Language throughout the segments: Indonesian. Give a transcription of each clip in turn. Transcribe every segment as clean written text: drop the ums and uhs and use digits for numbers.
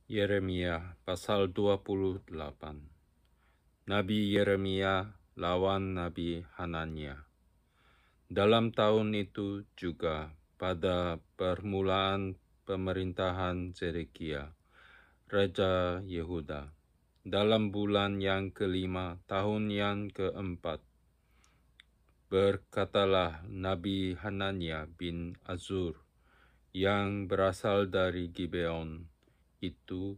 Yeremia pasal 28. Nabi Yeremia lawan Nabi Hanania. Dalam tahun itu juga, pada permulaan pemerintahan Zedekia, Raja Yehuda, dalam bulan yang kelima, tahun yang keempat, berkatalah Nabi Hanania bin Azur yang berasal dari Gibeon itu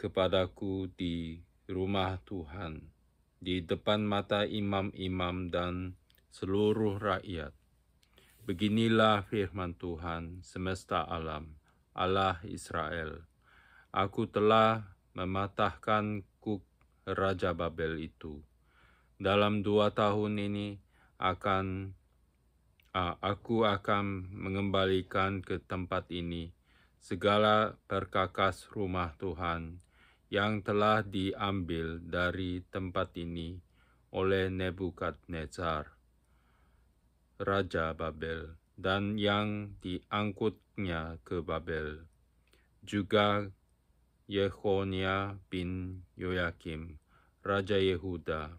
kepadaku di rumah Tuhan, di depan mata imam-imam dan seluruh rakyat. Beginilah firman Tuhan semesta alam, Allah Israel. Aku telah mematahkan kuk Raja Babel itu. Dalam 2 tahun ini aku akan mengembalikan ke tempat ini segala perkakas rumah Tuhan yang telah diambil dari tempat ini oleh Nebukadnezar, Raja Babel, dan yang diangkutnya ke Babel. Juga Yehonia bin Yoyakim, Raja Yehuda,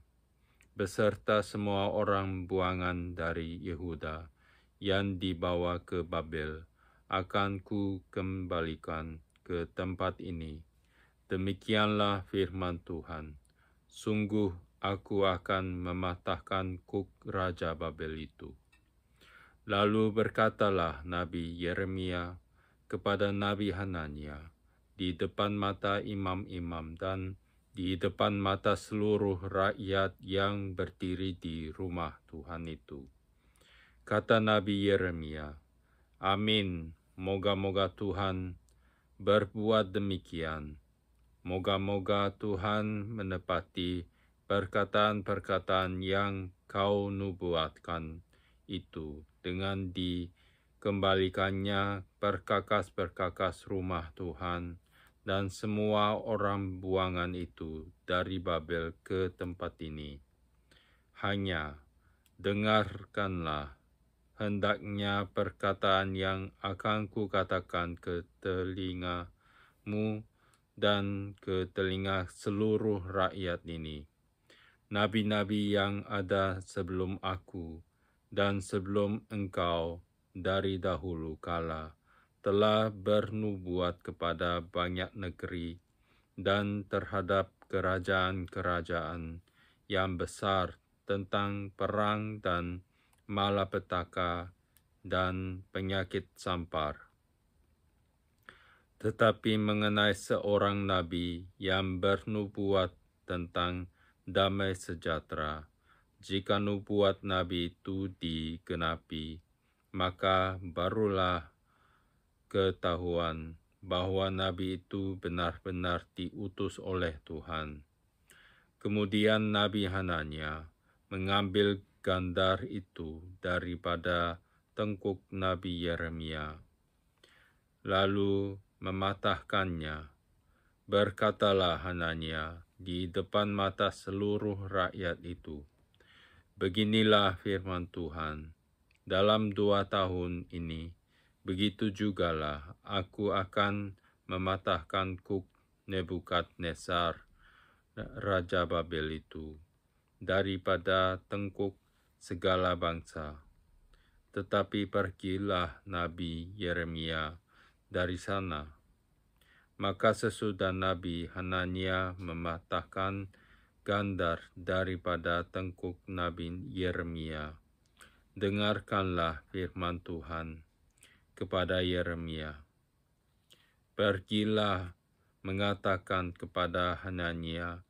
beserta semua orang buangan dari Yehuda yang dibawa ke Babel, akan ku kembalikan ke tempat ini. Demikianlah firman Tuhan, sungguh aku akan mematahkan kuk Raja Babel itu. Lalu berkatalah Nabi Yeremia kepada Nabi Hanania di depan mata imam-imam dan di depan mata seluruh rakyat yang berdiri di rumah Tuhan itu. Kata Nabi Yeremia, amin, moga-moga Tuhan berbuat demikian. Moga-moga Tuhan menepati perkataan-perkataan yang kau nubuatkan itu dengan dikembalikannya perkakas-perkakas rumah Tuhan dan semua orang buangan itu dari Babel ke tempat ini. Hanya dengarkanlah hendaknya perkataan yang akan kukatakan ke telingamu dan ke telinga seluruh rakyat ini. Nabi-nabi yang ada sebelum aku dan sebelum engkau dari dahulu kala telah bernubuat kepada banyak negeri dan terhadap kerajaan-kerajaan yang besar tentang perang dan malapetaka dan penyakit sampar. Tetapi mengenai seorang nabi yang bernubuat tentang damai sejahtera, jika nubuat nabi itu digenapi, maka barulah ketahuan bahwa nabi itu benar-benar diutus oleh Tuhan. Kemudian Nabi Hanania mengambil gandar itu daripada tengkuk Nabi Yeremia, lalu mematahkannya. Berkatalah Hanania di depan mata seluruh rakyat itu, beginilah firman Tuhan, dalam 2 tahun ini, begitu jugalah aku akan mematahkan kuk Nebukadnezar, Raja Babel itu, daripada tengkuk segala bangsa. Tetapi pergilah Nabi Yeremia dari sana. Maka sesudah Nabi Hanania mematahkan gandar daripada tengkuk Nabi Yeremia, dengarkanlah firman Tuhan kepada Yeremia. Pergilah mengatakan kepada Hanania,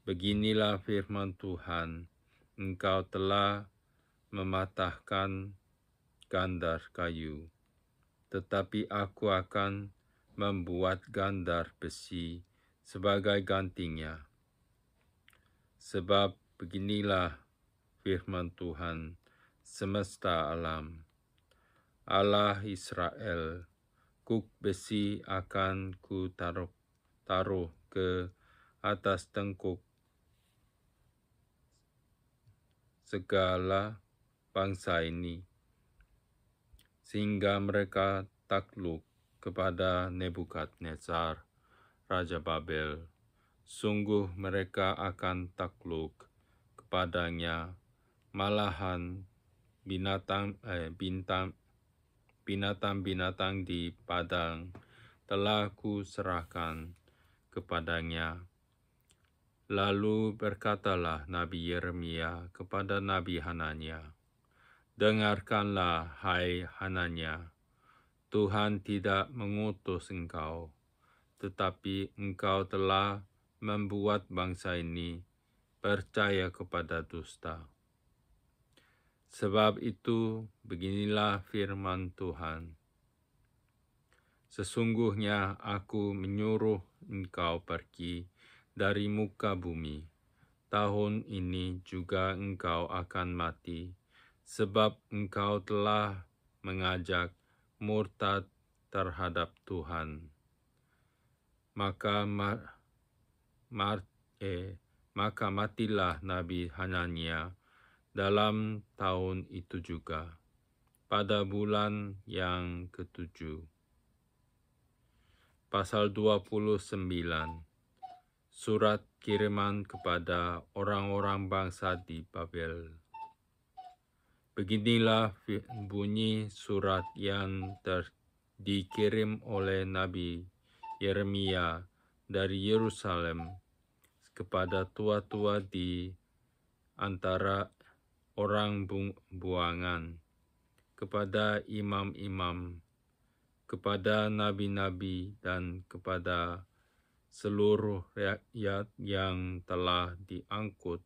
beginilah firman Tuhan, engkau telah mematahkan gandar kayu, tetapi aku akan membuat gandar besi sebagai gantinya. Sebab beginilah firman Tuhan semesta alam, Allah Israel, kuk besi akan ku taruh ke atas tengkuk segala bangsa ini, sehingga mereka takluk kepada Nebukadnezar, Raja Babel. Sungguh mereka akan takluk kepadanya, malahan binatang-binatang di padang telah kuserahkan kepadanya. Lalu berkatalah Nabi Yeremia kepada Nabi Hanania, "Dengarkanlah, hai Hanania, Tuhan tidak mengutus engkau, tetapi engkau telah membuat bangsa ini percaya kepada dusta. Sebab itu, beginilah firman Tuhan. Sesungguhnya aku menyuruh engkau pergi dari muka bumi. Tahun ini juga engkau akan mati, sebab engkau telah mengajak murtad terhadap Tuhan. Maka matilah Nabi Hanania dalam tahun itu juga, pada bulan yang ke-7. Pasal 29, surat kiriman kepada orang-orang bangsa di Babel. Beginilah bunyi surat yang dikirim oleh Nabi Yeremia dari Yerusalem kepada tua-tua di antara orang buangan, kepada imam-imam, kepada nabi-nabi, dan kepada seluruh rakyat yang telah diangkut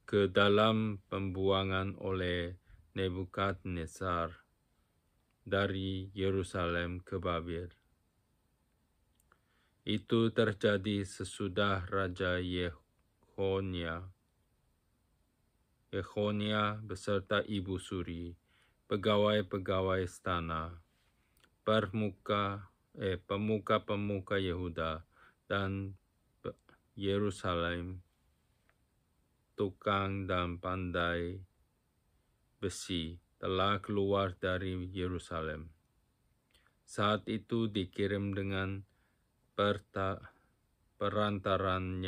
ke dalam pembuangan oleh Nebukadnezar dari Yerusalem ke Babel. Itu terjadi sesudah Raja Yehonia beserta ibu suri, pegawai-pegawai istana, pemuka-pemuka Yehuda dan Yerusalem, tukang dan pandai besi, telah keluar dari Yerusalem. Saat itu dikirim dengan perantaran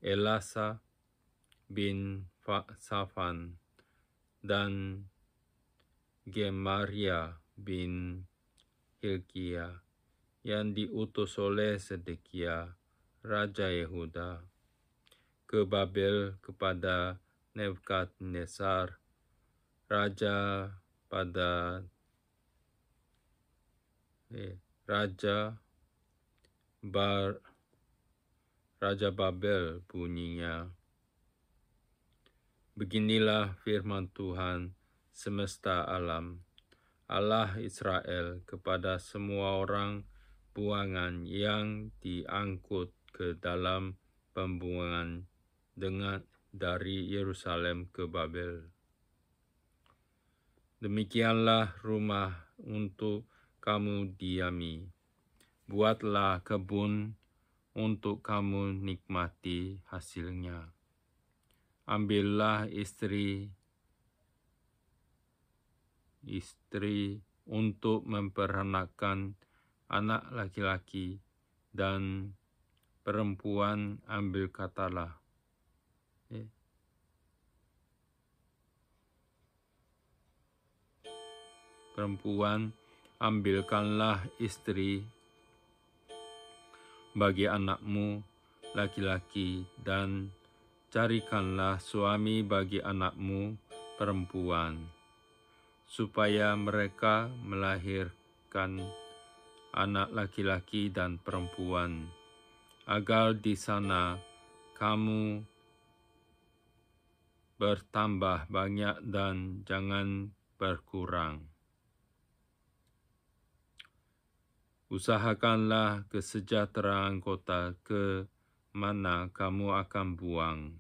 Elasa bin Safan dan Gemaria bin Hilkia yang diutus oleh Sedekia, Raja Yehuda, ke Babel kepada Nebukadnezar, Raja Babel, bunyinya, "Beginilah firman Tuhan semesta alam, Allah Israel, kepada semua orang buangan yang diangkut ke dalam pembuangan dari Yerusalem ke Babel. Demikianlah rumah untuk kamu diami. Buatlah kebun untuk kamu nikmati hasilnya. Ambillah istri untuk memperanakkan anak laki-laki, dan perempuan ambil katalah. Perempuan, ambilkanlah istri bagi anakmu laki-laki, dan carikanlah suami bagi anakmu perempuan, supaya mereka melahirkan anak laki-laki dan perempuan, agar di sana kamu bertambah banyak dan jangan berkurang. Usahakanlah kesejahteraan kota ke mana kamu akan buang,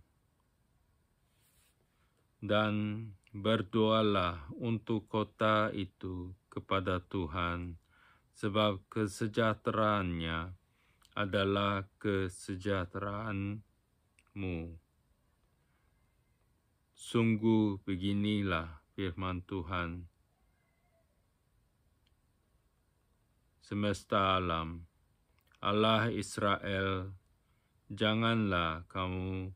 dan berdoalah untuk kota itu kepada Tuhan, sebab kesejahteraannya adalah kesejahteraanmu. Sungguh beginilah firman Tuhan. semesta alam, Allah Israel, janganlah kamu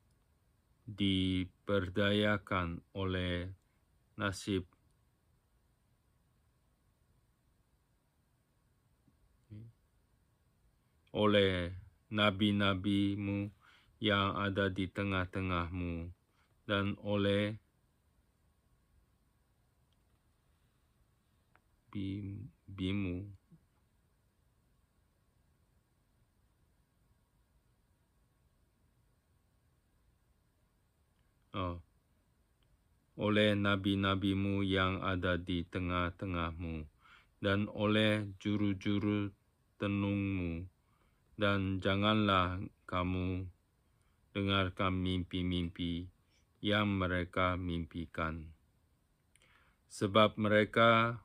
diperdayakan oleh nasib oleh nabi-nabimu yang ada di tengah-tengahmu dan oleh bimu oleh nabi-nabimu yang ada di tengah-tengahmu dan oleh juru-juru tenungmu, dan janganlah kamu dengarkan mimpi-mimpi yang mereka mimpikan. Sebab mereka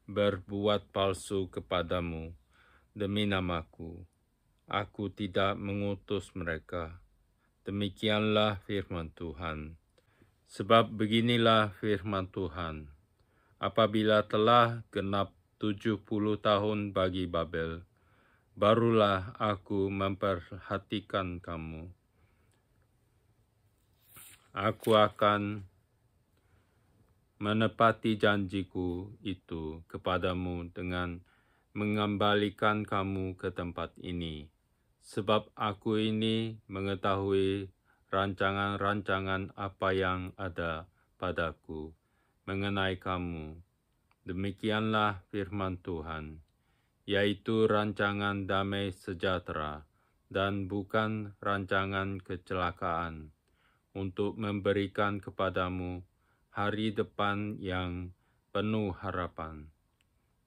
berbuat palsu kepadamu demi namaku. Aku tidak mengutus mereka. Demikianlah firman Tuhan. Sebab beginilah firman Tuhan. Apabila telah genap 70 tahun bagi Babel, barulah aku memperhatikan kamu. Aku akan menepati janjiku itu kepadamu dengan mengembalikan kamu ke tempat ini. Sebab aku ini mengetahui rancangan-rancangan apa yang ada padaku mengenai kamu. Demikianlah firman Tuhan, yaitu rancangan damai sejahtera dan bukan rancangan kecelakaan, untuk memberikan kepadamu hari depan yang penuh harapan.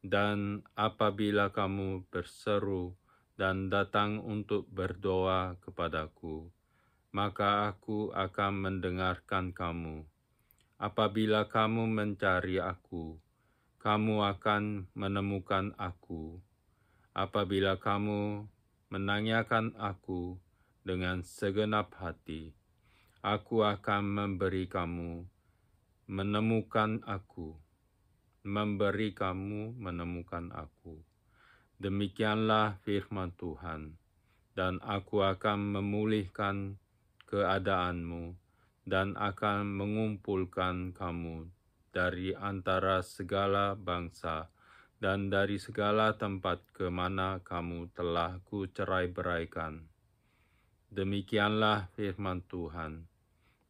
Dan apabila kamu berseru dan datang untuk berdoa kepadaku, maka aku akan mendengarkan kamu. Apabila kamu mencari aku, kamu akan menemukan aku. Apabila kamu menanyakan aku dengan segenap hati, aku akan memberi kamu menemukan aku. Demikianlah firman Tuhan, dan aku akan memulihkan keadaanmu dan akan mengumpulkan kamu dari antara segala bangsa dan dari segala tempat ke mana kamu telah kucerai-beraikan. Demikianlah firman Tuhan,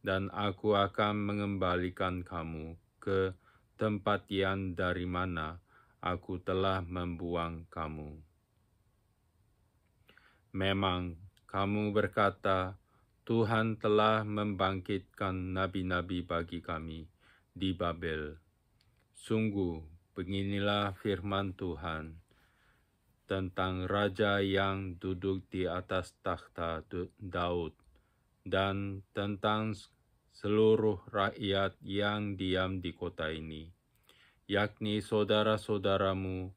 dan aku akan mengembalikan kamu ke tempat yang dari mana aku telah membuang kamu. Memang kamu berkata, Tuhan telah membangkitkan nabi-nabi bagi kami di Babel. Sungguh, beginilah firman Tuhan tentang Raja yang duduk di atas takhta Daud, dan tentang seluruh rakyat yang diam di kota ini, yakni saudara-saudaramu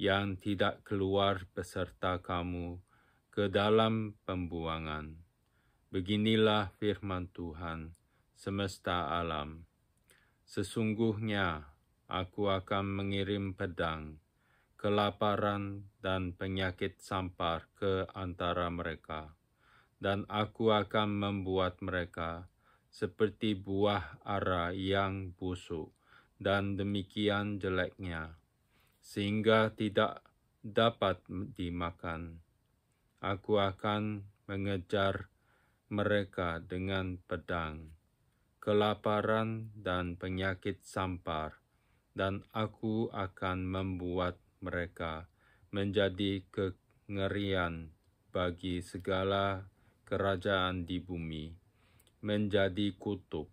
yang tidak keluar beserta kamu ke dalam pembuangan. Beginilah firman Tuhan semesta alam. Sesungguhnya aku akan mengirim pedang, kelaparan dan penyakit sampar ke antara mereka, dan aku akan membuat mereka seperti buah ara yang busuk dan demikian jeleknya, sehingga tidak dapat dimakan. Aku akan mengejar mereka dengan pedang, kelaparan dan penyakit sampar, dan aku akan membuat mereka menjadi kengerian bagi segala kerajaan di bumi, menjadi kutuk,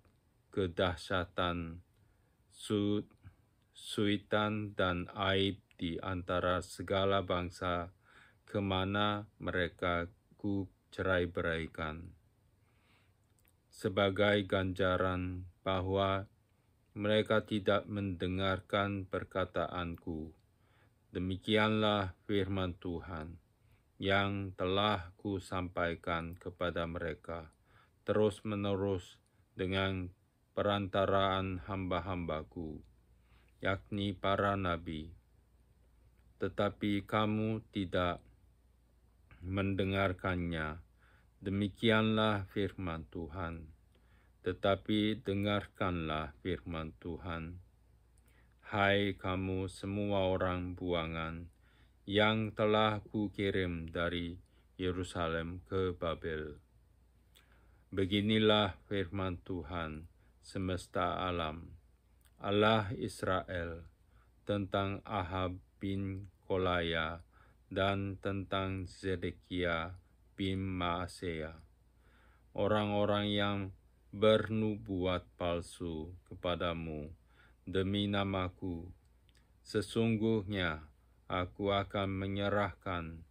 kedahsyatan, suitan dan aib di antara segala bangsa kemana mereka ku cerai-beraikan, sebagai ganjaran bahwa mereka tidak mendengarkan perkataanku. Demikianlah firman Tuhan yang telah ku sampaikan kepada mereka terus-menerus dengan perantaraan hamba-hambaku, yakni para nabi. tetapi kamu tidak mendengarkannya. Demikianlah firman Tuhan. Tetapi dengarkanlah firman Tuhan. Hai kamu semua orang buangan yang telah kukirim dari Yerusalem ke Babel. Beginilah firman Tuhan semesta alam, Allah Israel, tentang Ahab bin Kolaya dan tentang Zedekia bin Maaseya, orang-orang yang bernubuat palsu kepadamu demi namaku. Sesungguhnya aku akan menyerahkan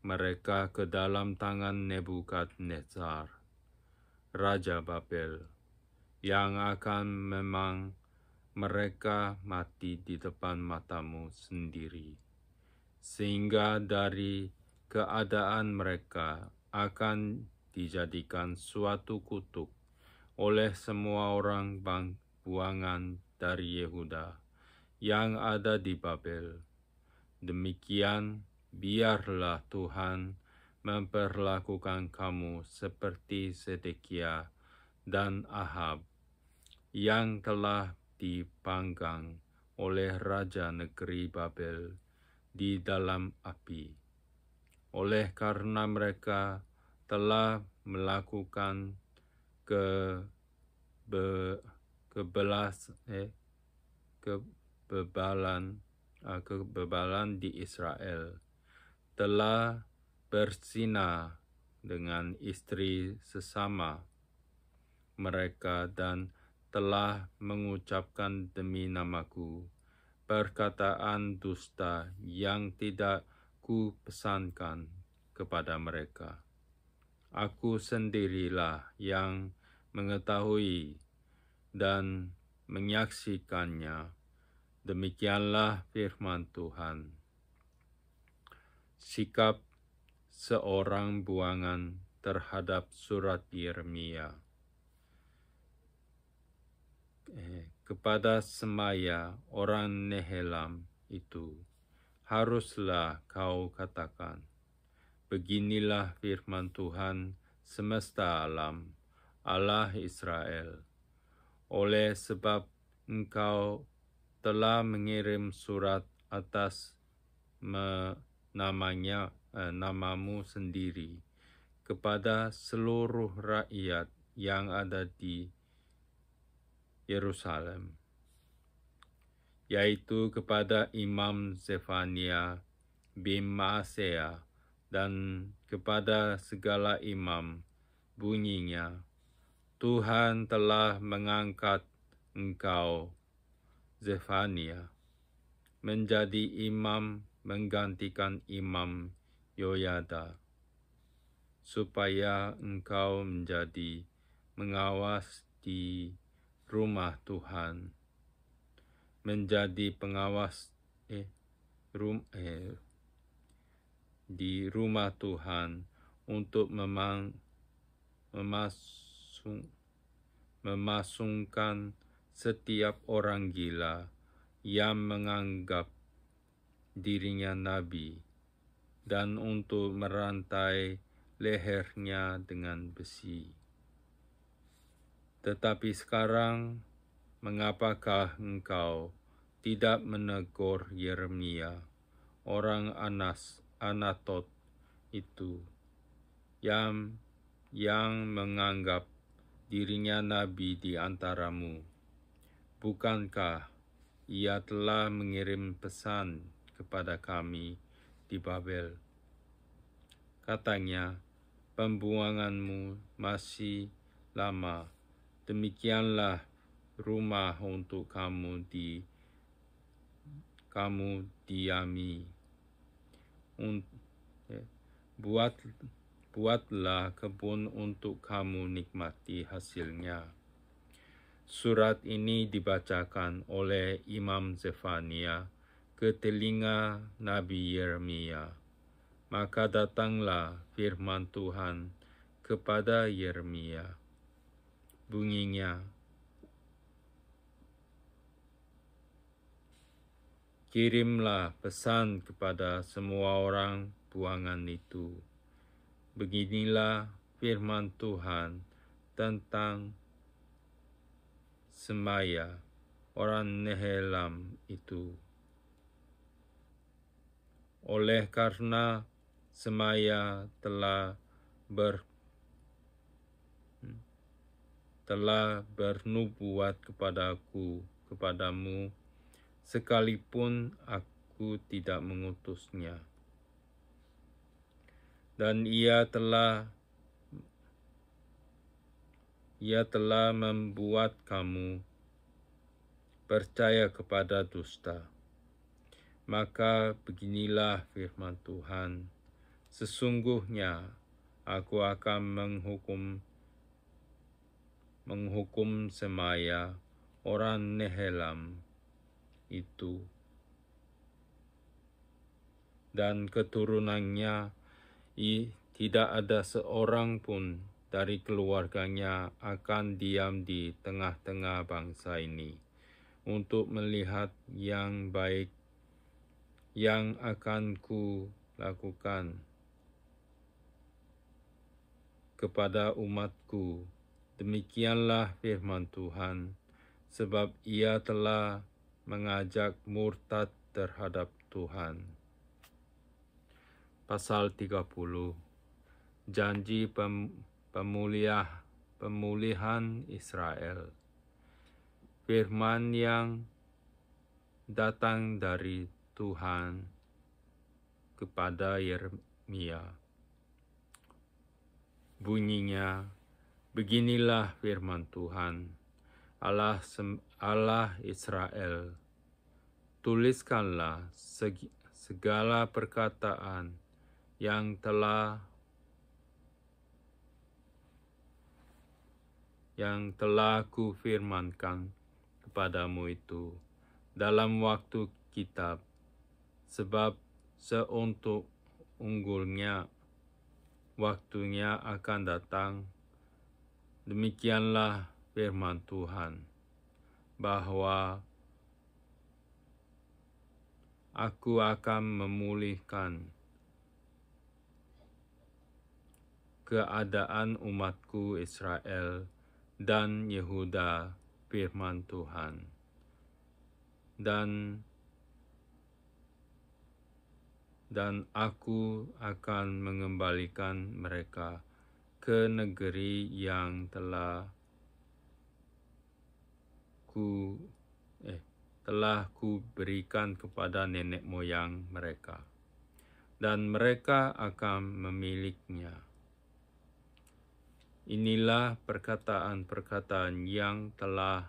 mereka ke dalam tangan Nebukadnezar, Raja Babel, yang akan memang mereka mati di depan matamu sendiri, sehingga dari keadaan mereka akan dijadikan suatu kutuk oleh semua orang buangan dari Yehuda yang ada di Babel. Demikian biarlah Tuhan memperlakukan kamu seperti Zedekia dan Ahab yang telah dipanggang oleh raja negeri Babel di dalam api. Oleh karena mereka telah melakukan kebebalan di Israel, telah berzina dengan istri sesama mereka dan telah mengucapkan demi namaku perkataan dusta yang tidak kupesankan kepada mereka. Aku sendirilah yang mengetahui dan menyaksikannya. Demikianlah firman Tuhan. Sikap seorang buangan terhadap surat Yeremia. Kepada Semaya orang Nehelam itu, haruslah kau katakan, beginilah firman Tuhan semesta alam, Allah Israel. Oleh sebab engkau telah mengirim surat atas namamu sendiri kepada seluruh rakyat yang ada di Yerusalem, yaitu kepada Imam Zefania bin Maaseya dan kepada segala imam, bunyinya, Tuhan telah mengangkat engkau, Zefania, menjadi imam menggantikan Imam Yoyada, supaya engkau menjadi mengawas di rumah Tuhan, menjadi pengawas di rumah Tuhan untuk memasungkan setiap orang gila yang menganggap dirinya nabi, dan untuk merantai lehernya dengan besi. Tetapi sekarang, mengapakah engkau tidak menegur Yeremia, orang Anatot itu, yang menganggap dirinya nabi di antaramu? Bukankah ia telah mengirim pesan kepada kami di Babel? Katanya, pembuanganmu masih lama. Demikianlah rumah untuk kamu diami. Buatlah kebun untuk kamu nikmati hasilnya. Surat ini dibacakan oleh Imam Zefania ke telinga Nabi Yeremia. Maka datanglah firman Tuhan kepada Yeremia. Bunyinya, kirimlah pesan kepada semua orang buangan itu. Beginilah firman Tuhan tentang Semaya, orang Nehelam itu. Oleh karena Semaya telah bernubuat kepadamu, sekalipun aku tidak mengutusnya. Dan ia telah membuat kamu percaya kepada dusta. Maka beginilah firman Tuhan, sesungguhnya aku akan menghukum Semaya, orang Nehelam itu, dan keturunannya. Tidak ada seorang pun dari keluarganya akan diam di tengah-tengah bangsa ini untuk melihat yang baik yang akan ku lakukan kepada umatku. Demikianlah firman Tuhan, sebab ia telah mengajak murtad terhadap Tuhan. Pasal 30. Janji pemulihan Israel. Firman yang datang dari Tuhan kepada Yeremia. Bunyinya, beginilah firman Tuhan, Allah Israel. Tuliskanlah segala perkataan yang telah kufirmankan kepadamu itu dalam waktu kitab, sebab seuntuk unggulnya waktunya akan datang. Demikianlah firman Tuhan, bahwa aku akan memulihkan keadaan umatku Israel dan Yehuda, firman Tuhan. Dan aku akan mengembalikan mereka ke negeri yang telah ku berikan kepada nenek moyang mereka, dan mereka akan memilikinya. Inilah perkataan-perkataan yang telah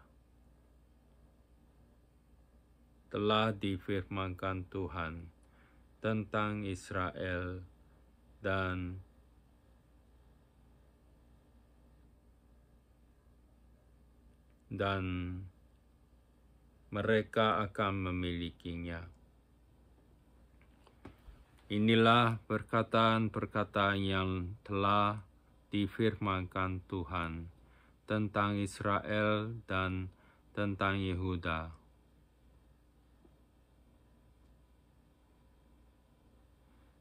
difirmankan Tuhan tentang Israel, dan mereka akan memilikinya. Inilah perkataan-perkataan yang telah difirmankan Tuhan tentang Israel dan tentang Yehuda.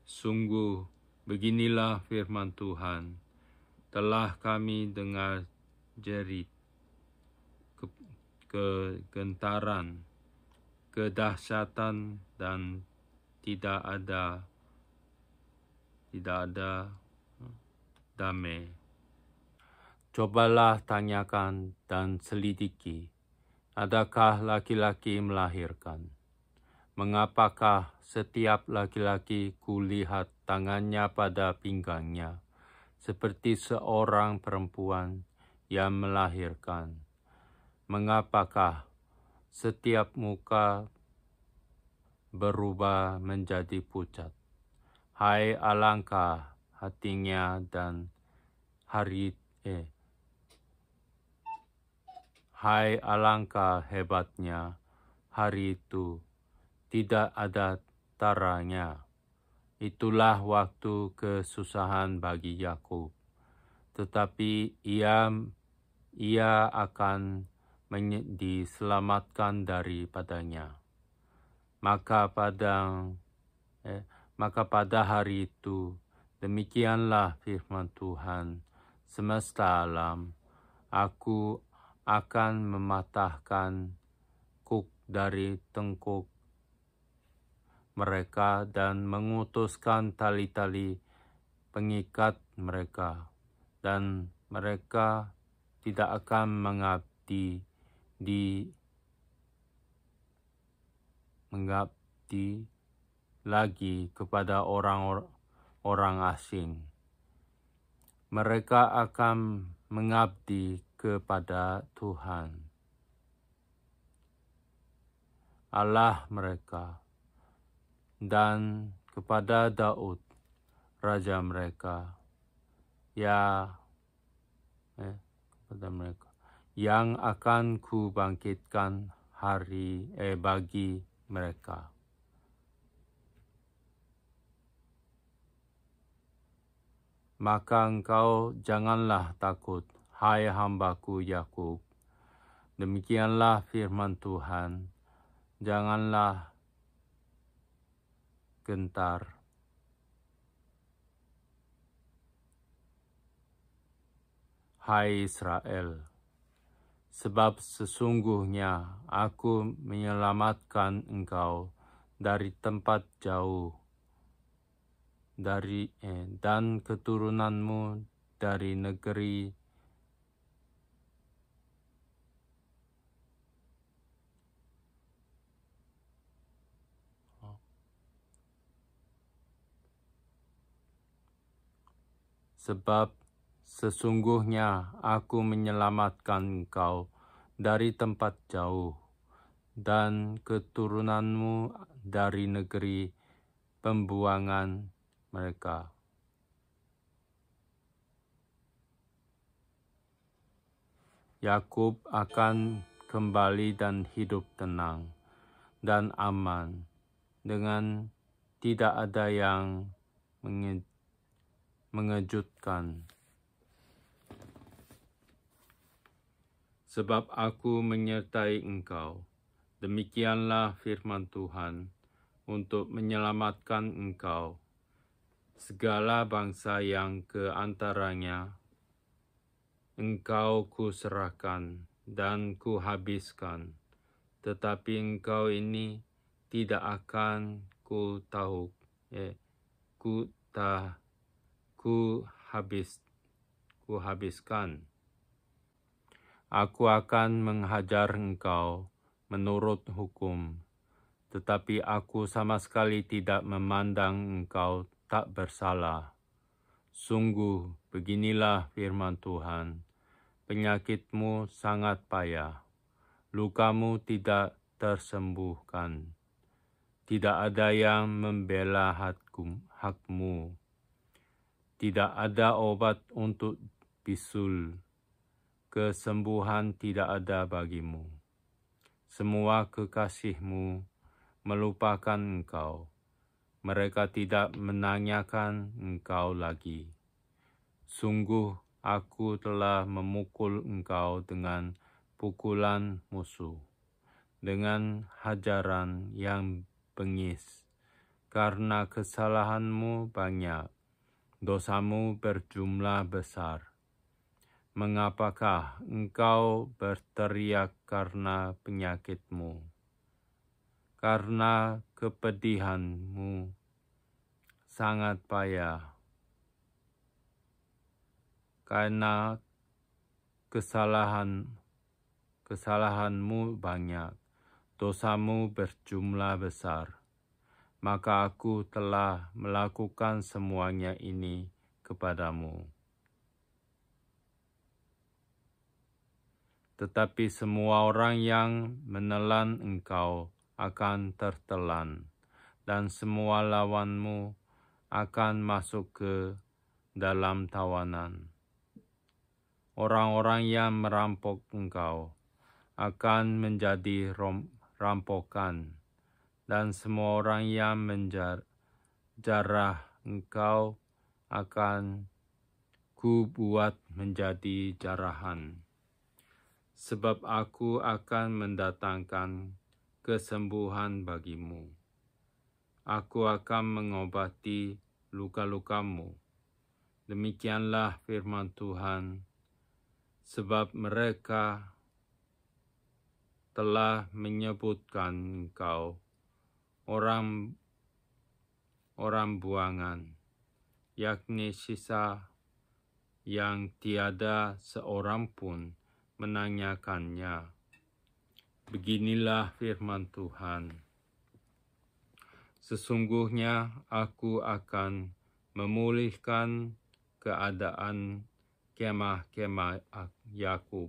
Sungguh, beginilah firman Tuhan, telah kami dengar jerit, kegentaran, kedahsyatan, dan tidak ada damai. Cobalah tanyakan dan selidiki, adakah laki-laki melahirkan? Mengapakah setiap laki-laki kulihat tangannya pada pinggangnya, seperti seorang perempuan yang melahirkan? Mengapakah setiap muka berubah menjadi pucat? Hai alangkah hatinya dan hai alangkah hebatnya hari itu, tidak ada taranya. Itulah waktu kesusahan bagi Yakub, tetapi ia akan diselamatkan daripadanya. Maka pada hari itu, demikianlah firman Tuhan semesta alam, aku akan mematahkan kuk dari tengkuk mereka dan mengutuskan tali-tali pengikat mereka, dan mereka tidak akan mengabdi lagi kepada orang asing. Mereka akan mengabdi kepada Tuhan, Allah mereka, dan kepada Daud, raja mereka, kepada mereka, yang akan kubangkitkan bagi mereka. Maka engkau janganlah takut, hai hambaku Yakub. Demikianlah firman Tuhan, janganlah gentar. Hai Israel, sebab sesungguhnya aku menyelamatkan engkau dari tempat jauh, dan keturunanmu dari negeri sebab sesungguhnya aku menyelamatkan engkau dari tempat jauh, dan keturunanmu dari negeri pembuangan mereka. Yakub akan kembali dan hidup tenang dan aman, dengan tidak ada yang mengejutkan. Sebab aku menyertai engkau, demikianlah firman Tuhan, untuk menyelamatkan engkau. Segala bangsa yang ke antaranya engkau kuserahkan dan kuhabiskan, tetapi engkau ini tidak akan kuhabiskan. Aku akan menghajar engkau menurut hukum, tetapi aku sama sekali tidak memandang engkau tak bersalah. Sungguh, beginilah firman Tuhan, penyakitmu sangat payah, lukamu tidak tersembuhkan, tidak ada yang membela hakmu, tidak ada obat untuk bisul, kesembuhan tidak ada bagimu. Semua kekasihmu melupakan engkau, mereka tidak menanyakan engkau lagi. Sungguh, aku telah memukul engkau dengan pukulan musuh, dengan hajaran yang bengis, karena kesalahanmu banyak, dosamu berjumlah besar. Mengapakah engkau berteriak karena penyakitmu? Karena kepedihanmu sangat payah, karena kesalahanmu banyak, dosamu berjumlah besar, maka aku telah melakukan semuanya ini kepadamu. Tetapi semua orang yang menelan engkau akan tertelan, dan semua lawanmu akan masuk ke dalam tawanan. Orang-orang yang merampok engkau akan menjadi rampokan, dan semua orang yang menjarah engkau akan kubuat menjadi jarahan. Sebab aku akan mendatangkan kesembuhan bagimu. Aku akan mengobati luka-lukamu. Demikianlah firman Tuhan, sebab mereka telah menyebutkan engkau orang buangan, yakni sisa yang tiada seorang pun menanyakannya. Beginilah firman Tuhan. Sesungguhnya aku akan memulihkan keadaan kemah-kemah Yakub,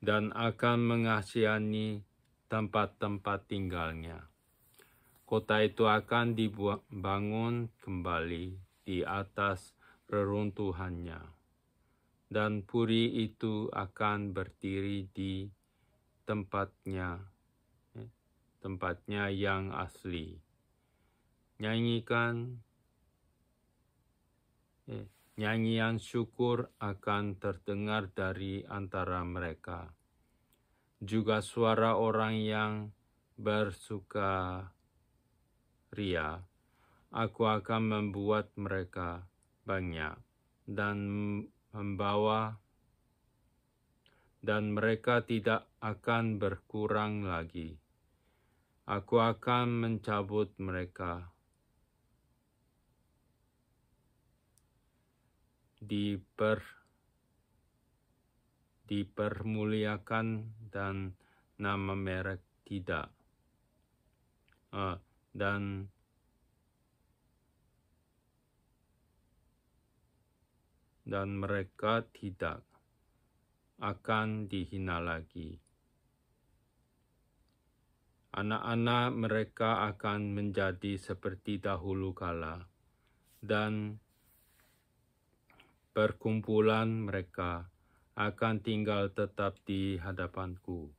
dan akan mengasihani tempat-tempat tinggalnya. Kota itu akan dibangun kembali di atas reruntuhannya, dan puri itu akan berdiri di tempatnya yang asli. Nyanyian syukur akan terdengar dari antara mereka. Juga suara orang yang bersukaria. Aku akan membuat mereka banyak dan mereka tidak akan berkurang lagi. Aku akan mencabut mereka dipermuliakan dan nama merek tidak. Dan mereka tidak akan dihina lagi. Anak-anak mereka akan menjadi seperti dahulu kala, dan perkumpulan mereka akan tinggal tetap di hadapanku.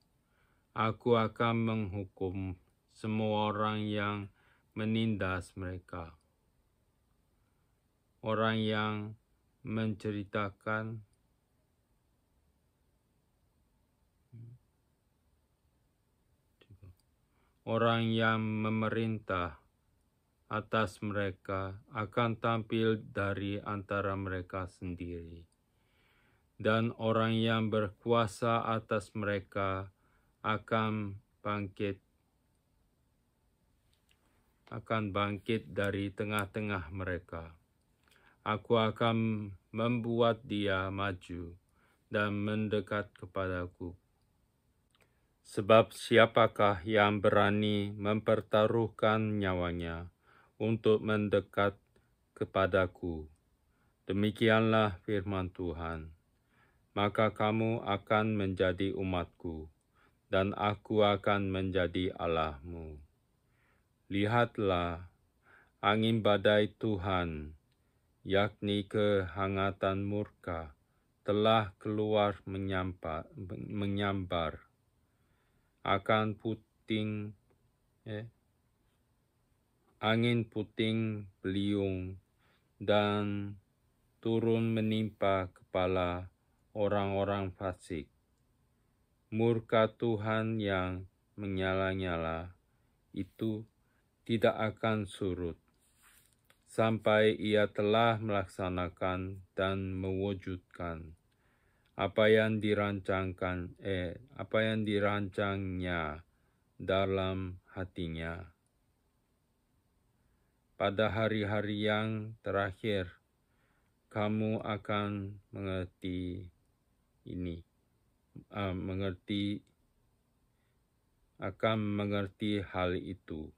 Aku akan menghukum semua orang yang menindas mereka. Orang yang menceritakan orang yang memerintah atas mereka akan tampil dari antara mereka sendiri, dan orang yang berkuasa atas mereka akan bangkit dari tengah-tengah mereka. Aku akan membuat dia maju dan mendekat kepadaku. Sebab siapakah yang berani mempertaruhkan nyawanya untuk mendekat kepadaku? Demikianlah firman Tuhan. Maka kamu akan menjadi umatku, dan aku akan menjadi Allahmu. Lihatlah, angin badai Tuhan, yakni kehangatan murka, telah keluar menyambar. Angin puting beliung dan turun menimpa kepala orang-orang fasik. Murka Tuhan yang menyala-nyala itu tidak akan surut sampai Ia telah melaksanakan dan mewujudkan apa yang dirancangnya dalam hatinya. Pada hari-hari yang terakhir, kamu akan mengerti hal itu.